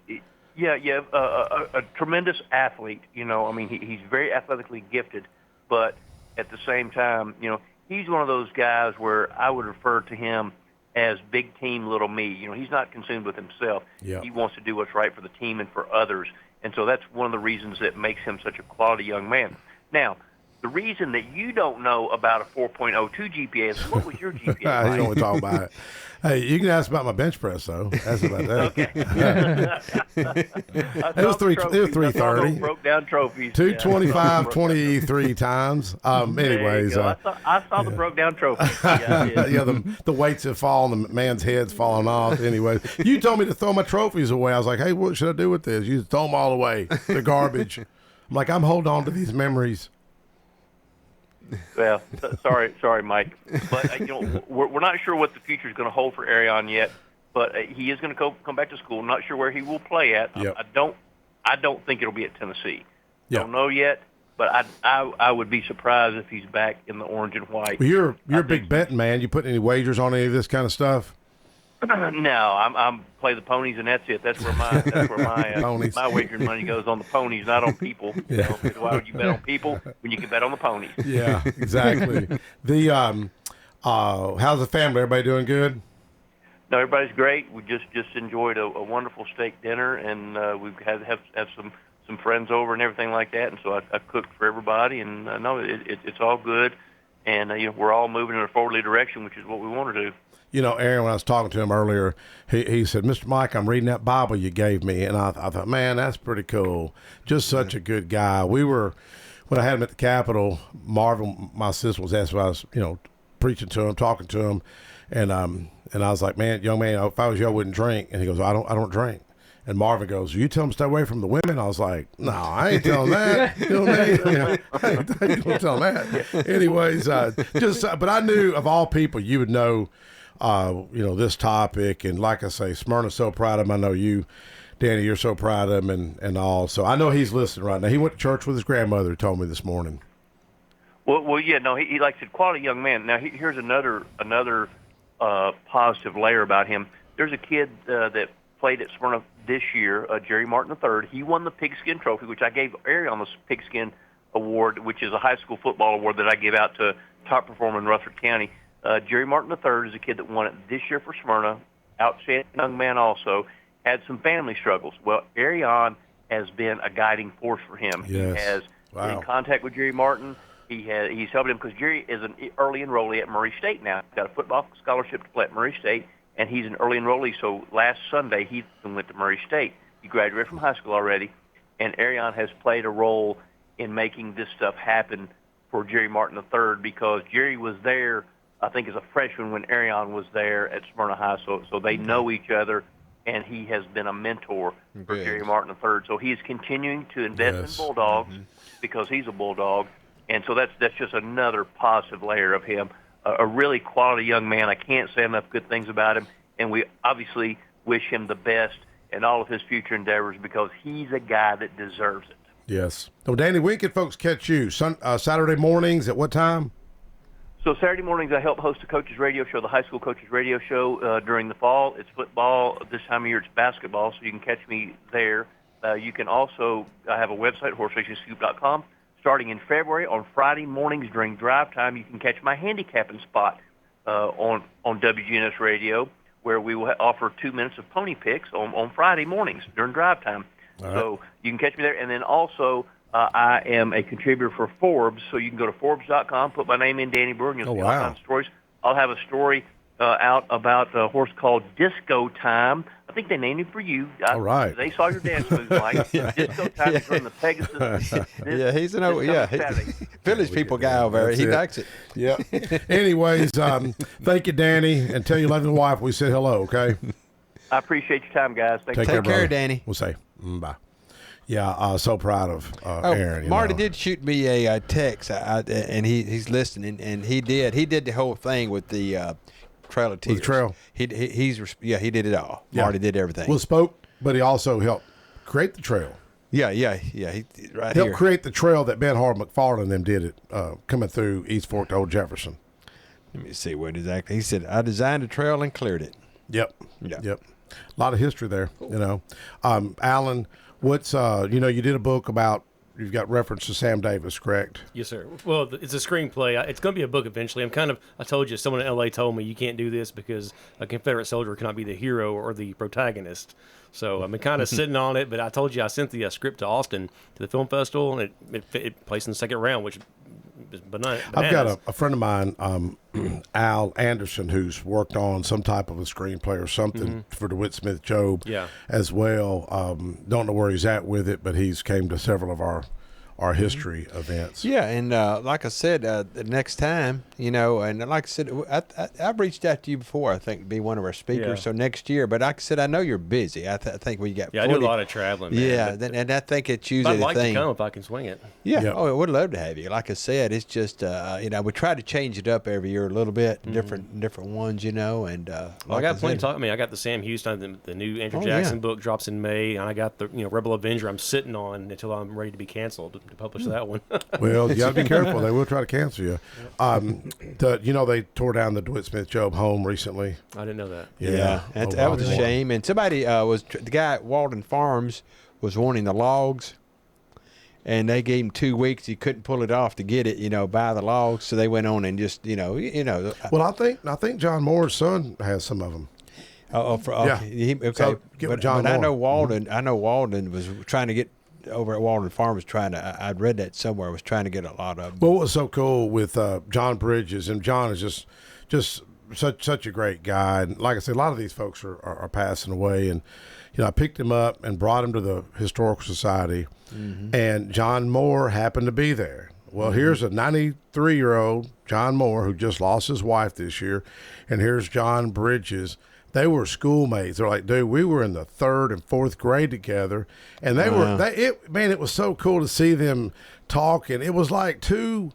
A tremendous athlete. You know, I mean, he's very athletically gifted, but at the same time, you know, he's one of those guys where I would refer to him as big team, little me. You know, he's not consumed with himself. Yeah. He wants to do what's right for the team and for others. And so that's one of the reasons that makes him such a quality young man. Now, the reason that you don't know about a 4.02 GPA is, what was your GPA I like? don't want to talk about it. Hey, you can ask about my bench press, though. Ask about that. It was 330. Broke down trophies. 225, 23 times. Anyways, I saw the broke down trophies. yeah, the weights have fallen, the man's head's falling off. Anyway, you told me to throw my trophies away. I was like, hey, what should I do with this? You throw them all away. They're garbage. I'm like, I'm holding on to these memories. Well, sorry, Mike, but you know, we're not sure what the future is going to hold for Arion yet. But he is going to come back to school. Not sure where he will play at. Yep. I don't think it'll be at Tennessee. Yep. Don't know yet, but I would be surprised if he's back in the orange and white. Well, you're a big betting man. You put any wagers on any of this kind of stuff? No, I'm play the ponies, and that's it. That's where my wagering money goes, on the ponies, not on people. Yeah. You know, why would you bet on people when you can bet on the ponies? Yeah, exactly. How's the family? Everybody doing good? No, everybody's great. We just enjoyed a wonderful steak dinner, and we've have some friends over and everything like that. And so I cooked for everybody, and no, it's all good. And you know, we're all moving in a forwardly direction, which is what we want to do. You know, Aaron, when I was talking to him earlier, he said, Mr. Mike, I'm reading that Bible you gave me. And I thought, man, that's pretty cool. Just such a good guy. When I had him at the Capitol, Marvin, my sister, was asking if I was, you know, preaching to him, talking to him. And I was like, man, young man, if I was you, I wouldn't drink. And he goes, I don't drink. And Marvin goes, you tell him to stay away from the women? I was like, no, I ain't telling that. You know what I mean? You know, I ain't telling that. Anyways, but I knew of all people, you would know, you know, this topic. And like I say, Smyrna's so proud of him. I know you, Danny, you're so proud of him and all. So I know he's listening right now. He went to church with his grandmother, he told me this morning. Well, yeah, no, he like I said, quality young man. Now, here's another positive layer about him. There's a kid that played at Smyrna this year, Jerry Martin III. He won the Pigskin Trophy, which I gave Arion the Pigskin Award, which is a high school football award that I give out to top performer in Rutherford County. Jerry Martin III is a kid that won it this year for Smyrna. Outstanding young man also. Had some family struggles. Well, Arion has been a guiding force for him. Yes. He has been in contact with Jerry Martin. He's helped him because Jerry is an early enrollee at Murray State now. He's got a football scholarship to play at Murray State, and he's an early enrollee. So last Sunday, he went to Murray State. He graduated from high school already, and Arion has played a role in making this stuff happen for Jerry Martin III because Jerry was there, I think, as a freshman when Arion was there at Smyrna High. So they know each other, and he has been a mentor for Jerry Martin III. So he is continuing to invest in Bulldogs because he's a Bulldog. And so that's just another positive layer of him. A really quality young man. I can't say enough good things about him. And we obviously wish him the best in all of his future endeavors because he's a guy that deserves it. Yes. So, Danny, when can folks catch you? Saturday mornings at what time? So Saturday mornings I help host a coaches radio show, the high school coaches radio show during the fall. It's football. This time of year it's basketball, so you can catch me there. You can also, I have a website, horseracingScoop.com. Starting in February, on Friday mornings during drive time, you can catch my handicapping spot on WGNS Radio, where we will offer 2 minutes of pony picks on Friday mornings during drive time. All right. So you can catch me there. And then also, I am a contributor for Forbes, so you can go to Forbes.com, put my name in, Danny Brewer, and you'll see all kinds of stories. I'll have a story out about a horse called Disco Time. I think they named him for you. All right. They saw your dance moves, Mike. Disco Time is from the Pegasus. Yeah, he's an old, Village People guy over there. He likes it. Yeah. Anyways, thank you, Danny, and tell your loving wife we said hello, okay? I appreciate your time, guys. Take care, brother. Danny. We'll say bye. Yeah, so proud of Aaron. Marty did shoot me a text, and he's listening, and he did the whole thing with the Trail of Tears. With the trail. He did it all. Yeah. Marty did everything. Well, spoke, but he also helped create the trail. Yeah. He right helped here. create the trail that Ben Hard McFarland and them did it coming through East Fork to Old Jefferson. Let me see what exactly he said. I designed a trail and cleared it. Yep. A lot of history there. Alan, what's you did a book about. You've got reference to Sam Davis, correct? Yes, sir. Well, it's a screenplay. It's going to be a book eventually. I told you, someone in L.A. told me you can't do this because a Confederate soldier cannot be the hero or the protagonist. So I'm kind of sitting on it, but I told you I sent the script to Austin to the film festival, and it placed in the second round, which is bananas. I've got a friend of mine, Al Anderson, who's worked on some type of a screenplay or something for DeWitt Smith Job as well. Don't know where he's at with it, but he's came to several of our history events. Yeah, and like I said, the next time, and like I said, I've reached out to you before, I think, to be one of our speakers. Yeah. So next year, but like I said, I know you're busy. I think we got 40. I do a lot of traveling, man. Yeah, and I think it's usually I'd like the thing. to come if I can swing it. Yeah. Oh, I would love to have you. Like I said, it's just we try to change it up every year a little bit, different ones, and I got plenty to talk. I got the Sam Houston, the new Andrew Jackson book drops in May, and I got the Rebel Avenger I'm sitting on until I'm ready to be canceled to publish that one. Well, you got to be careful. They will try to cancel you. They tore down the DeWitt Smith Job home recently. I didn't know that. Yeah, that was a shame. And somebody the guy at Walden Farms was wanting the logs, and they gave him 2 weeks. He couldn't pull it off to get it, buy the logs. So they went on and just, Well, I think John Moore's son has some of them. Okay. So, John Moore. I know Walden. I know Walden was trying to get over at Walden Farm was trying to. I'd read that somewhere. Was trying to get a lot of them. Well, what was so cool with John Bridges, and John is just such a great guy. And like I said, a lot of these folks are passing away, and I picked him up and brought him to the Historical Society, and John Moore happened to be there. Well, here's a 93-year-old John Moore who just lost his wife this year, and here's John Bridges. They were schoolmates. They're like, dude, we were in the 3rd and 4th grade together, and it was so cool to see them talking. It was like two,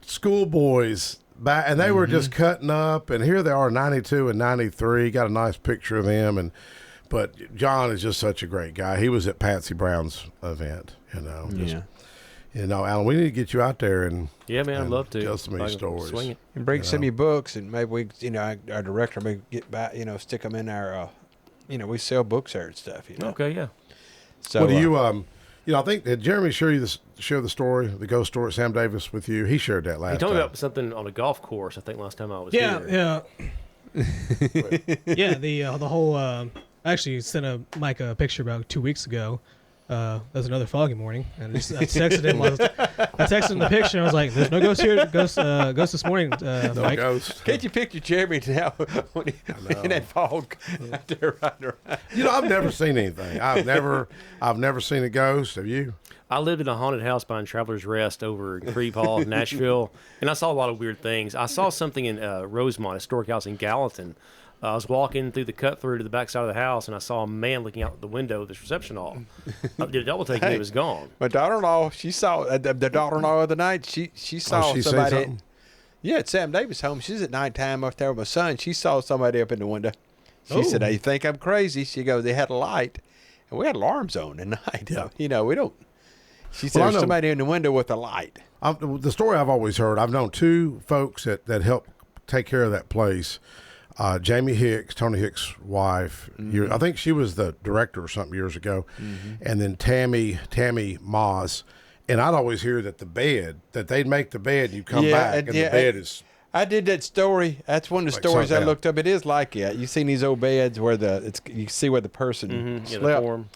schoolboys back, and they were just cutting up. And here they are, 92 and 93. Got a nice picture of them, but John is just such a great guy. He was at Patsy Brown's event, Alan, we need to get you out there and I'd love to tell some of these stories. Swing it. And bring some of your books, and maybe we, our director may get back, stick them in our, we sell books there and stuff. Okay, yeah. So what do you, I think did Jeremy share the story, the ghost story at Sam Davis with you? He shared that last time. He told me about something on a golf course. I think last time I was here. Yeah. The whole. I actually sent Mike a picture about 2 weeks ago. That was another foggy morning, and I texted him. I texted him the picture, and I was like, "There's no ghost here. Ghost this morning, Mike." Ghost. Can't you picture Jeremy now when in that fog out there riding around? I've never seen anything. I've never seen a ghost. Have you? I lived in a haunted house behind Traveler's Rest over in Creve Hall, Nashville, and I saw a lot of weird things. I saw something in Rosemont, a historic house in Gallatin. I was walking through the cut-through to the back side of the house, and I saw a man looking out the window of this reception hall. I did a double take, and he was gone. My daughter-in-law, she saw the daughter-in-law of the night. She saw somebody. At Sam Davis' home. She's at nighttime up there with my son. She saw somebody up in the window. She said, "Hey, you think I'm crazy?" She goes, "They had a light, and we had alarms on at night. Yeah. We don't." She said, "There's somebody in the window with a light." The story I've always heard. I've known two folks that helped take care of that place. Jamie Hicks, Tony Hicks' wife. I think she was the director or something years ago. And then Tammy Moss. And I'd always hear that they'd make the bed and you come back and the bed is. I did that story. That's one of the stories I looked up. It is like You've seen these old beds where you see where the person slept.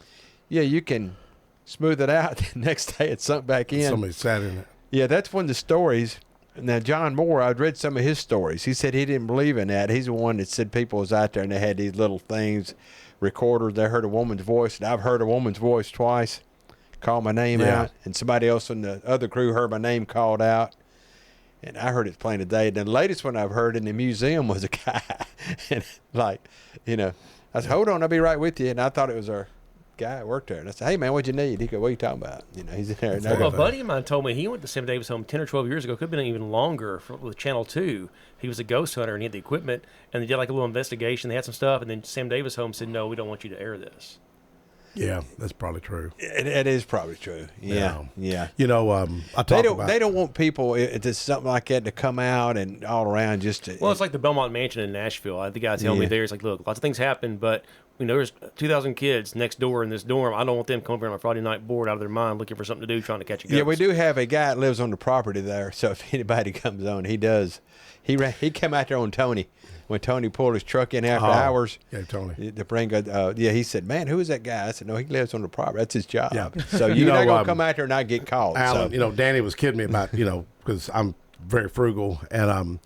Yeah, you can smooth it out. The next day it's sunk back in. Somebody sat in it. Yeah, that's one of the stories. Now, John Moore, I'd read some of his stories. He said he didn't believe in that. He's the one that said people was out there and they had these little things, recorders. They heard a woman's voice, and I've heard a woman's voice twice call my name out, and somebody else in the other crew heard my name called out, and I heard it plain today. And the latest one I've heard in the museum was a guy, and I said, hold on, I'll be right with you. And I thought it was our guy that worked there. And I said, hey, man, what'd you need? He go, what are you talking about? He's in there. And Well, a buddy of mine told me he went to Sam Davis home 10 or 12 years ago. Could have been even longer with Channel 2. He was a ghost hunter, and he had the equipment. And they did like a little investigation. They had some stuff. And then Sam Davis home said, no, we don't want you to air this. Yeah, that's probably true. It is probably true. Yeah. I They don't want people to something like that to come out and all around just to. Well, it's like the Belmont Mansion in Nashville. The guy telling me there, it's like, look, lots of things happen, but there's 2,000 kids next door in this dorm. I don't want them coming over on a Friday night bored out of their mind looking for something to do, trying to catch a ghost. Yeah, we do have a guy that lives on the property there. So if anybody comes on, he does. He came out there on Tony. When Tony pulled his truck in after hours, Tony. To bring he said, man, who is that guy? I said, no, he lives on the property. That's his job. Yeah. So you're not going to come out there and not get called. Alan, Danny was kidding me about, because I'm very frugal, and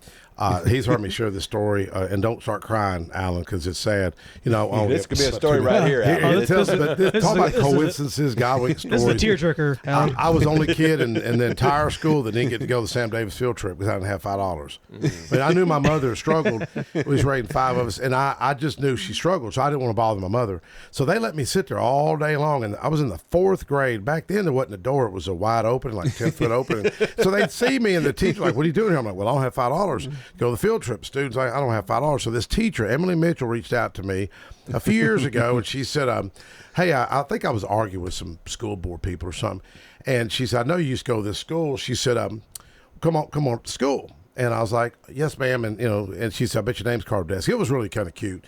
he's heard me share this story, and don't start crying, Alan, because it's sad. This could be a story right here, Alan. Talk about coincidences, God week stories. This is a tearjerker, Alan. I was the only kid in the entire school that didn't get to go to the Sam Davis field trip because I didn't have $5. But I knew my mother struggled. We was raising 5 of us, and I just knew she struggled, so I didn't want to bother my mother. So they let me sit there all day long, and I was in the 4th grade. Back then, there wasn't a door. It was a wide open, like 10-foot open. So they'd see me, and the teacher like, what are you doing here? I'm like, well, I don't have $5. Go to the field trip. Students like, I don't have $5. So this teacher, Emily Mitchell, reached out to me a few years ago, and she said, hey, I think I was arguing with some school board people or something. And she said, I know you used to go to this school. She said, come on to school. And I was like, yes, ma'am. And, and she said, I bet your name's carved desk. It was really kind of cute.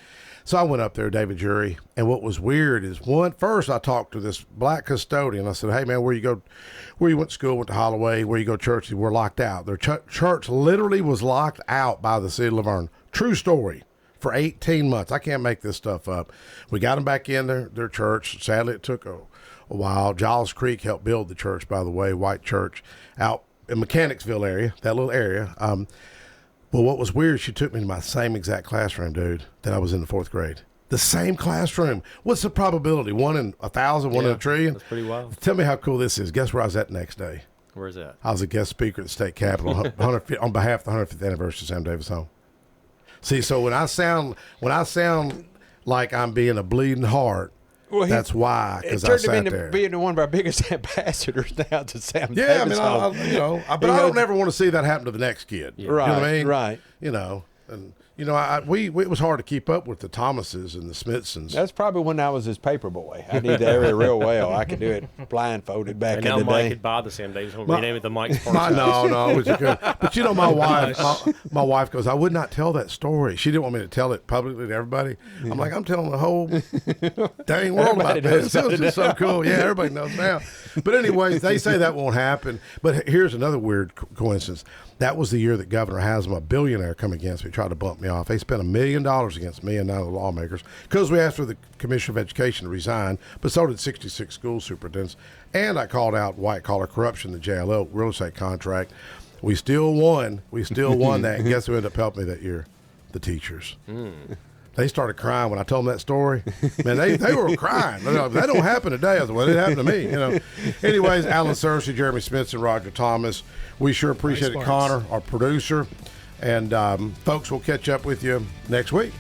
So I went up there, David Jury, and what was weird is first I talked to this black custodian. I said, hey, man, where you went to school, went to Holloway, where you go to church? We're locked out. Their church literally was locked out by the city of Laverne. True story. For 18 months. I can't make this stuff up. We got them back in their church. Sadly, it took a while. Giles Creek helped build the church, by the way, white church out in Mechanicsville area, that little area. Well, what was weird, she took me to my same exact classroom, dude, that I was in the 4th grade. The same classroom. What's the probability? 1 in 1,000, 1 in a trillion? That's pretty wild. Tell me how cool this is. Guess where I was at the next day? Where's that? I was a guest speaker at the state capitol on behalf of the 150th anniversary of Sam Davis home. See, so when I sound like I'm being a bleeding heart, that's why, because I sat there. Being one of our biggest ambassadors now to Sam Davis. Yeah, I mean, but I don't ever want to see that happen to the next kid. Yeah. Right, you know what I mean? Right. And it was hard to keep up with the Thomases and the Smithsons. That's probably when I was his paper boy. I knew the area real well. I could do it blindfolded back in the day. And now Mike could buy the Sam Davis home, rename it the Mike Sparks. No, it was good. But my wife goes, I would not tell that story. She didn't want me to tell it publicly to everybody. I'm like, I'm telling the whole dang world about this. This is so cool. Yeah, everybody knows now. But anyways, they say that won't happen. But here's another weird coincidence. That was the year that Governor Haslam, a billionaire, come against me, tried to bump me off. They spent $1 million against me and none of the lawmakers because we asked for the Commissioner of Education to resign, but so did 66 school superintendents. And I called out white-collar corruption, the JLL real estate contract. We still won. That. And guess who ended up helping me that year? The teachers. They started crying when I told them that story. Man, they were crying. That don't happen today. I was like, well, it happened to me. Anyways, Alan Searcy, Jeremy Smith, and Roger Thomas. We sure appreciate it, Connor, our producer. And folks, we'll catch up with you next week.